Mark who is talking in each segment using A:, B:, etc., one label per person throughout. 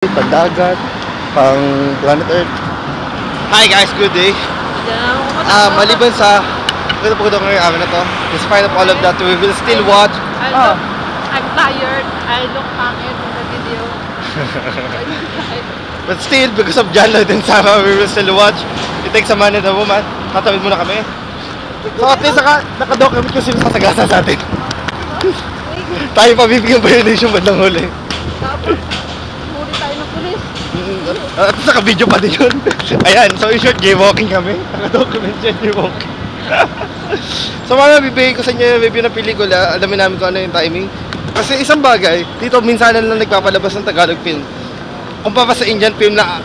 A: Pagdagat, pang planet Earth. Hi guys, good day. Maliban sa ito po ngayong araw na to, despite of all of that, we will still watch.
B: I'm tired. I look pangit in the video.
A: But still, because of John Lloyd and Sarah, we will still watch. It takes a man and a woman. Tatawid muna kami. So at least nakadocument kung sino sasagasa sa atin. Tayo pa bibigyan pa yun yung bandang huli.
B: Huli tayo ng pulis.
A: At naka-video pa din yun. Ayan, so in short, jaywalking kami. Naka-document yan, jaywalking. So mga bibigay ko sa inyo yung review ng pelikula. Alamin namin kung ano yung timing. Kasi isang bagay, dito minsan lang nagpapalabas ng Tagalog film. Kung pa sa Indian film na,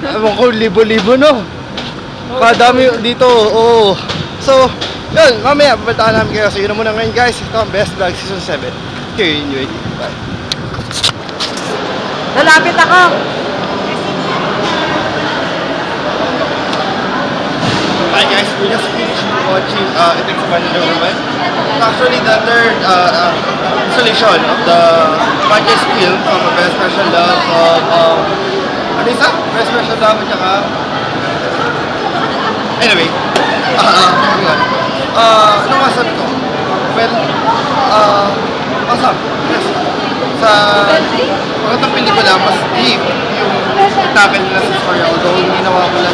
A: ewan ko, libo-libo no. Kadami dito, oo. So, yun, mamaya, babataan namin kayo. So yun na muna ngayon guys. Ito ang Best Vlog Season 7. Here in UAD. Bye.
B: Lalapit ako.
A: Hi guys, we just finished watching It Takes a Man and a Woman. It's actually the third installation of the franchise film from Best Special Love of ano isa? Best Special Love at saka anyway, ano masabi ko? Well, awesome. Yes. Sa mga itong pelikula, mas deep yung tackle nila sa story. Although hindi nawawala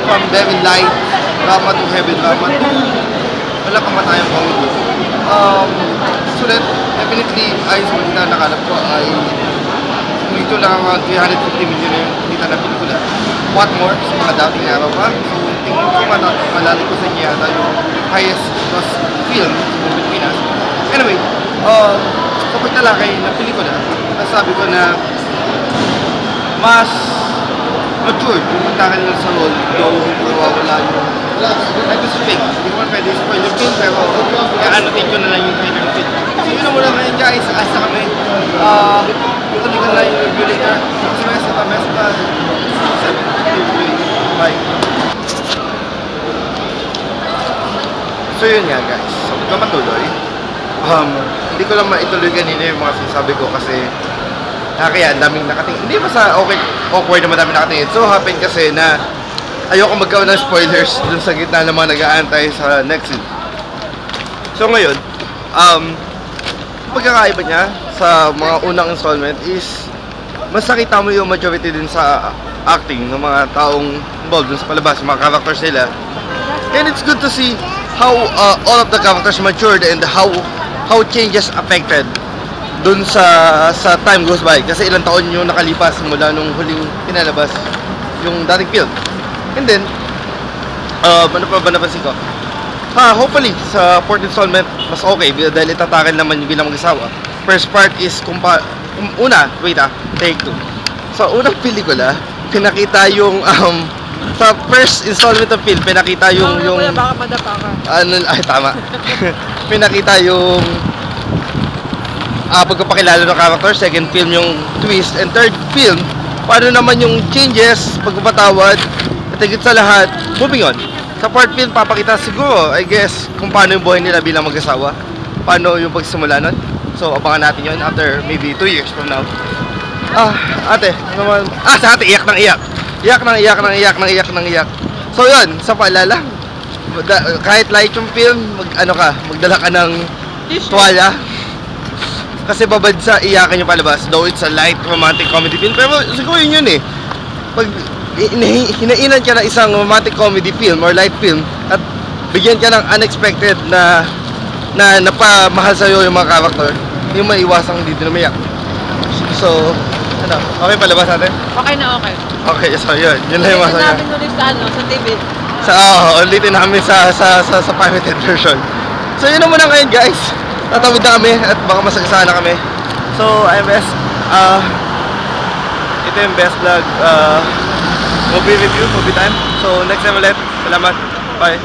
A: from very light drama to heavy drama to wala kamatayang comedy. Sulit, definitely ayos mo kita nakalap ko ay kung ito lang ang 350 million yung kita na pelikula. What more sa mga dating araw pa. So tingin ko malalik ko sa inyo yata yung highest cost film sa Pilipinas. Anyway, sa pagtalakay ng pelikula, nasabi ko na mas matured yung magtakal lang sa role, though nawawala yung specific. Hindi ko man pwede spoil yung film, pero i-annotate ko na lang yung trailer film. So yun na muna ngayon guys, asa kami. Tuloy ko na lang yung review later. So guys, ito best na. Bye. So yun nga guys, so pagka matuloy, hindi ko lang maituloy kanina yung mga sinasabi ko kasi kaya ang daming nakatingin. Hindi ba sa awkward na madami nakatingin. So happen kasi na ayoko magkaroon ng spoilers dun sa gitna ng mga nag-aantay sa next scene. So ngayon, pagkakaiba niya sa mga unang installment is mas nakita mo yung majority din sa acting ng mga taong involved dun sa palabas, yung mga characters nila. And it's good to see how all of the characters matured and how changes affected dun sa time goes by. Kasi ilang taon yung nakalipas mula nung huling pinalabas yung dating film. And then, ano pa ba napansin ko? Hopefully, sa fourth installment, mas okay. Dahil itatakal naman yung bilang mag-asawa. First part is, take two. Sa unang pelikula, pinakita yung, sa first installment ng film, pinakita yung
B: Baka madapa ka.
A: Tama. Pinakita yung pagpapakilala ng character, second film yung twist, and third film, paano naman yung changes, pagpapatawad, at higit sa lahat, moving on. Sa fourth film, papakita siguro, I guess, kung paano yung buhay nila bilang mag-asawa, paano yung pagsimula nun. So, abangan natin yun after maybe 2 years from now. Ate, naman, sa ate, iyak ng iyak. Iyak. So yun, sa paalala, kahit light yung film, magdala ka ng tuwalya. Kasi babad sa iyakan yung palabas, though it's a light romantic comedy film. Pero siguro yun eh. Pag hinainan ka ng isang romantic comedy film or light film at bigyan ka ng unexpected na napamahal sa'yo yung mga character, hindi mo maiwasang hindi din umiyak. So, okay palabas natin?
B: Okay na okay.
A: Okay, so yun lang yung masaya.
B: Ulitin namin ulit sa TV.
A: Ulitin namin sa pirated version. So yun na muna ngayon guys. Tatawid na kami at baka masagasaan na kami. So I'm Best. Ito yung Best Vlog movie review, movie time. So next time ulit. Salamat. Bye.